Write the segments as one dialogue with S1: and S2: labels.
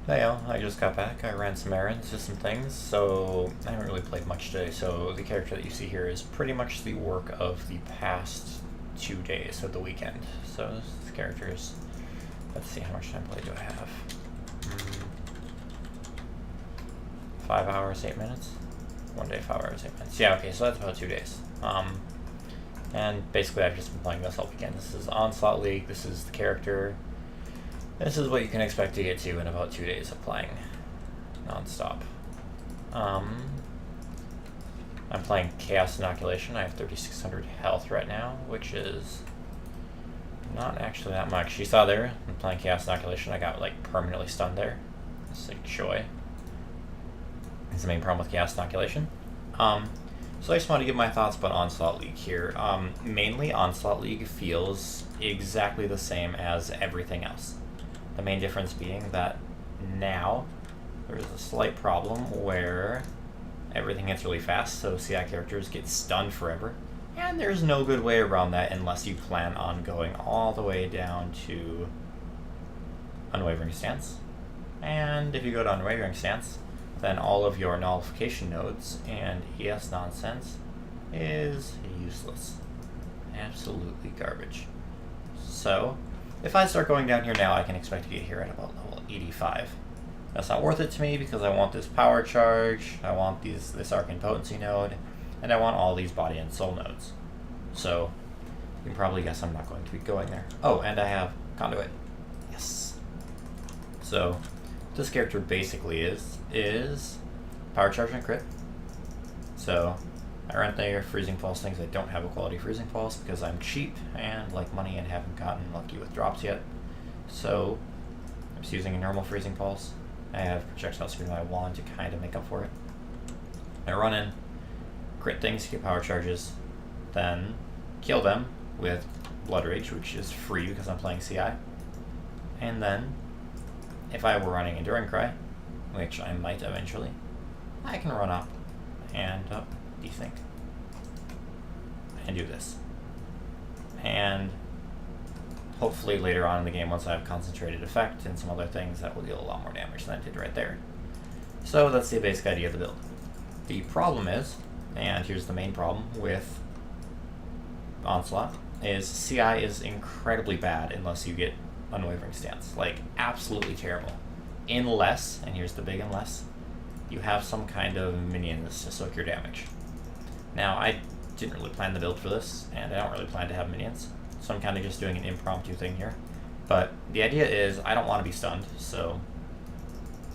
S1: I just got back. I ran some errands, did some things, so I haven't really played much today. So the character that you see here is pretty much the work of the past 2 days of the weekend. So this character is, let's see, how much time play do I have? 5 hours, 8 minutes? 1 day, 5 hours, 8 minutes. Yeah, okay, so that's about 2 days. And basically I've just been playing this all weekend. This is Onslaught League, this is the character. This is what you can expect to get to in about 2 days of playing non-stop. I'm playing Chaos Inoculation. I have 3,600 health right now, which is not actually that much. You saw there, I'm playing Chaos Inoculation, I got like permanently stunned there. It's like joy. It's the main problem with Chaos Inoculation. So I just want to give my thoughts about Onslaught League here. Mainly, Onslaught League feels exactly the same as everything else. The main difference being that now there's a slight problem where everything hits really fast, so CI characters get stunned forever. And there's no good way around that unless you plan on going all the way down to Unwavering Stance. And if you go to Unwavering Stance, then all of your nullification nodes and ES nonsense is useless. Absolutely garbage. So, if I start going down here now, I can expect to get here at about level 85. That's not worth it to me because I want this power charge, I want this Arcane Potency node, and I want all these body and soul nodes. So, you can probably guess I'm not going to be going there. Oh, and I have Conduit. Yes. So, what this character basically is power charge and crit. So, I rent their Freezing Pulse things. I don't have a quality Freezing Pulse because I'm cheap and like money and haven't gotten lucky with drops yet. So, I'm just using a normal Freezing Pulse. I have Projectile Speed in my wand to kind of make up for it. I run in, crit things to get power charges, then kill them with Blood Rage, which is free because I'm playing CI. And then, if I were running Enduring Cry, which I might eventually, I can run up and desync and do this. And hopefully later on in the game, once I have Concentrated Effect and some other things, that will deal a lot more damage than it did right there. So that's the basic idea of the build. The problem is, and here's the main problem with Onslaught, is CI is incredibly bad unless you get Unwavering Stance. Like, absolutely terrible. Unless, and here's the big unless, you have some kind of minions to soak your damage. Now, I didn't really plan the build for this, and I don't really plan to have minions, so I'm kind of just doing an impromptu thing here. But the idea is I don't want to be stunned, so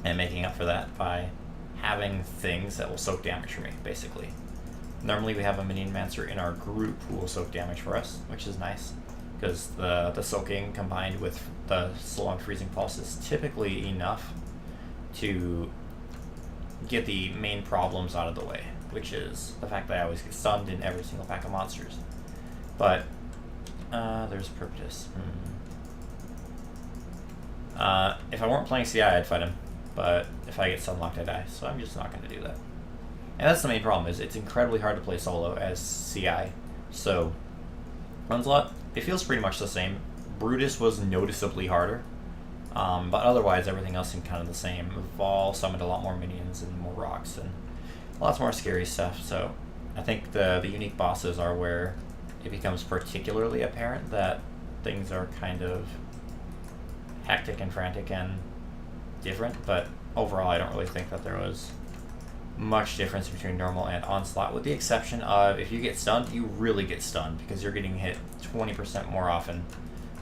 S1: I'm making up for that by having things that will soak damage for me, basically. Normally we have a Minionmancer in our group who will soak damage for us, which is nice, because the soaking combined with the slow on Freezing Pulse is typically enough to get the main problems out of the way, which is the fact that I always get stunned in every single pack of monsters. But, there's Perpetus. If I weren't playing CI, I'd fight him, but if I get stun-locked, I die, so I'm just not going to do that. And that's the main problem, is it's incredibly hard to play solo as CI. So, Onslaught, it feels pretty much the same. Brutus was noticeably harder, but otherwise everything else seemed kind of the same. Vol summoned a lot more minions and more rocks and lots more scary stuff, so I think the unique bosses are where it becomes particularly apparent that things are kind of hectic and frantic and different, but overall I don't really think that there was much difference between normal and Onslaught, with the exception of if you get stunned, you really get stunned because you're getting hit 20% more often,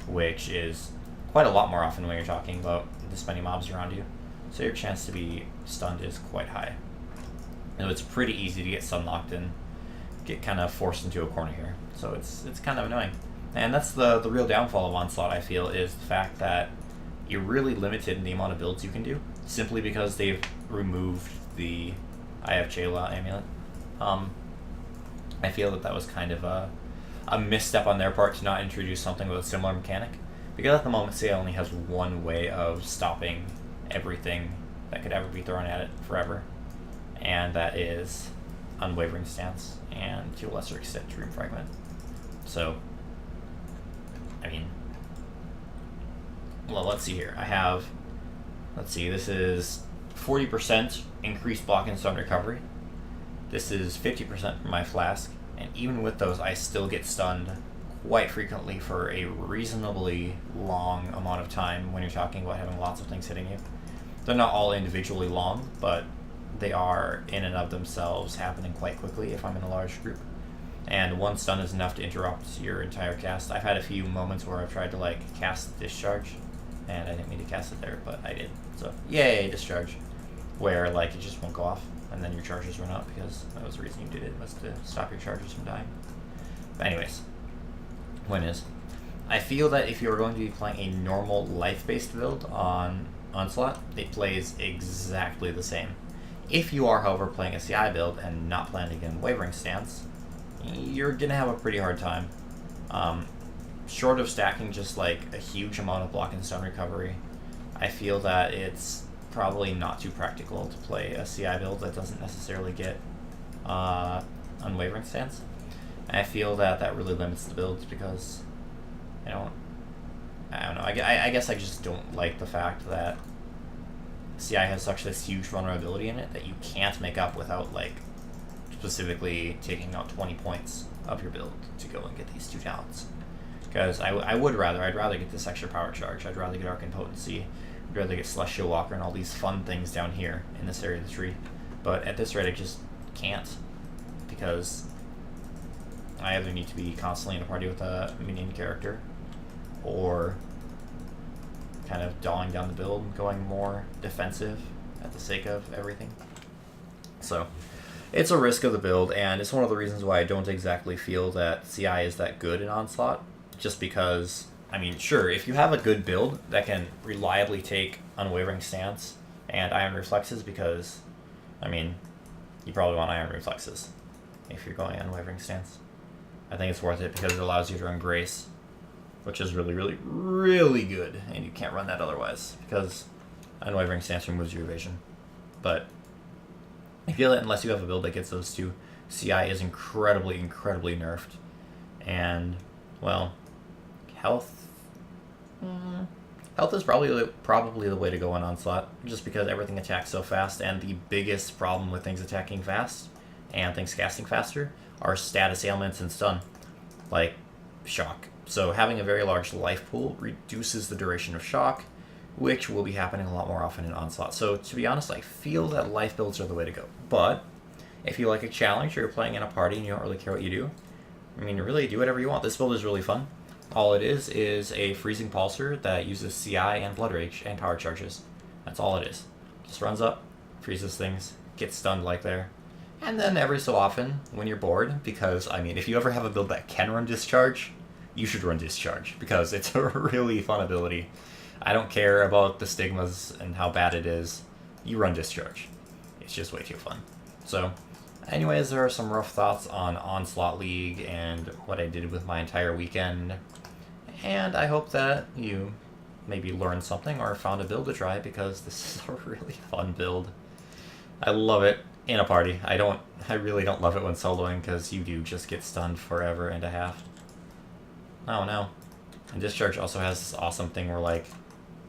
S1: which is quite a lot more often when you're talking about this many mobs around you. So your chance to be stunned is quite high. And it's pretty easy to get stun locked and get kind of forced into a corner here. So it's kind of annoying. And that's the real downfall of Onslaught, I feel, is the fact that you're really limited in the amount of builds you can do, simply because they've removed the I have Chayla amulet. I feel that was kind of a misstep on their part to not introduce something with a similar mechanic, because at the moment CI only has one way of stopping everything that could ever be thrown at it forever, and that is Unwavering Stance and, to a lesser extent, Dream Fragment. So, I mean, well, let's see here. I have let's see, this is 40% increased block and stun recovery. This is 50% from my flask, and even with those, I still get stunned quite frequently for a reasonably long amount of time when you're talking about having lots of things hitting you. They're not all individually long, but they are in and of themselves happening quite quickly if I'm in a large group. And one stun is enough to interrupt your entire cast. I've had a few moments where I've tried to like cast Discharge, and I didn't mean to cast it there, but I did. So yay, Discharge. Where like it just won't go off, and then your charges run out, because that was the reason you did it, was to stop your charges from dying. But anyways, point is, I feel that if you are going to be playing a normal life-based build on Onslaught, it plays exactly the same. If you are, however, playing a CI build and not planning in Wavering Stance, you're gonna have a pretty hard time. Short of stacking just like a huge amount of block and stun recovery, I feel that it's probably not too practical to play a CI build that doesn't necessarily get Unwavering Stance. And I feel that that really limits the builds, because I don't know, I guess I just don't like the fact that CI has such this huge vulnerability in it that you can't make up without like specifically taking out 20 points of your build to go and get these two talents. Because I'd rather get this extra power charge, I'd rather get Arcane Potency, I'd rather get Celestial Walker and all these fun things down here in this area of the tree. But at this rate I just can't, because I either need to be constantly in a party with a minion character, or kind of dolling down the build and going more defensive at the sake of everything. So it's a risk of the build, and it's one of the reasons why I don't exactly feel that CI is that good in Onslaught, just because, I mean, sure, if you have a good build that can reliably take Unwavering Stance and Iron Reflexes, because, I mean, you probably want Iron Reflexes if you're going Unwavering Stance. I think it's worth it because it allows you to run Grace, which is really, really, really good, and you can't run that otherwise, because Unwavering Stance removes your evasion. But I feel that unless you have a build that gets those two, CI is incredibly, incredibly nerfed. And, well, health is probably the way to go on Onslaught, just because everything attacks so fast, and the biggest problem with things attacking fast and things casting faster are status ailments and stun, like shock. So having a very large life pool reduces the duration of shock, which will be happening a lot more often in Onslaught. So to be honest, I feel that life builds are the way to go. But if you like a challenge, or you're playing in a party and you don't really care what you do, I mean, really do whatever you want. This build is really fun. All it is a freezing pulsar that uses CI and Blood Rage and power charges. That's all it is. Just runs up, freezes things, gets stunned like there. And then every so often, when you're bored, because, I mean, if you ever have a build that can run Discharge, you should run Discharge, because it's a really fun ability. I don't care about the stigmas and how bad it is. You run Discharge. It's just way too fun. So, anyways, there are some rough thoughts on Onslaught League and what I did with my entire weekend. And I hope that you maybe learned something or found a build to try, because this is a really fun build. I love it in a party. I really don't love it when soloing, because you do just get stunned forever and a half. Oh no. And Discharge also has this awesome thing where, like,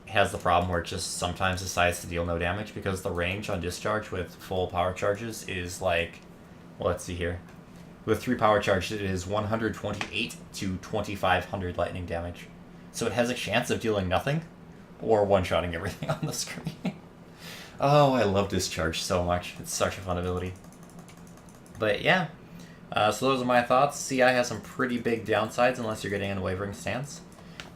S1: it has the problem where it just sometimes decides to deal no damage, because the range on Discharge with full power charges is like, well, let's see here. With 3 power charges, it is 128 to 2500 lightning damage. So it has a chance of dealing nothing, or one-shotting everything on the screen. Oh, I love Discharge so much. It's such a fun ability. But yeah, so those are my thoughts. CI has some pretty big downsides unless you're getting an Unwavering Stance.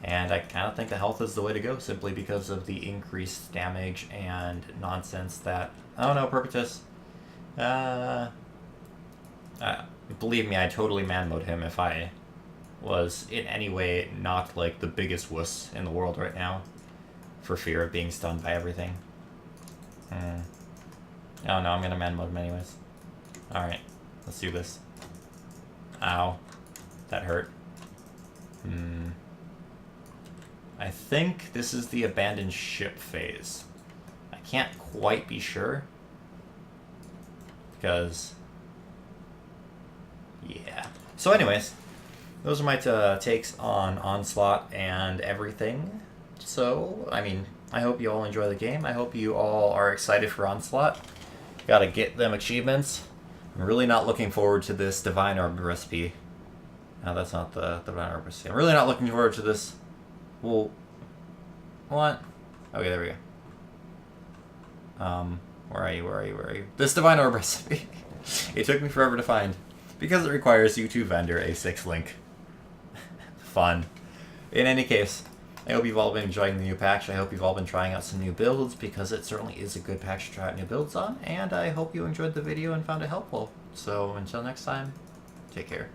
S1: And I kind of think the health is the way to go, simply because of the increased damage and nonsense that... I don't know, Perpetus. Believe me, I totally man mode him if I was in any way not like the biggest wuss in the world right now, for fear of being stunned by everything. Oh no, I'm gonna man mode him anyways. Alright, let's do this. Ow. That hurt. I think this is the abandoned ship phase. I can't quite be sure, because... yeah. So anyways, those are my takes on Onslaught and everything. So, I mean, I hope you all enjoy the game. I hope you all are excited for Onslaught. Gotta get them achievements. I'm really not looking forward to this Divine Orb recipe. No, that's not the Divine Orb recipe. I'm really not looking forward to this. Well, what? Okay, there we go. Where are you? This Divine Orb recipe. It took me forever to find. Because it requires you to vendor a 6-link. Fun. In any case, I hope you've all been enjoying the new patch. I hope you've all been trying out some new builds, because it certainly is a good patch to try out new builds on. And I hope you enjoyed the video and found it helpful. So until next time, take care.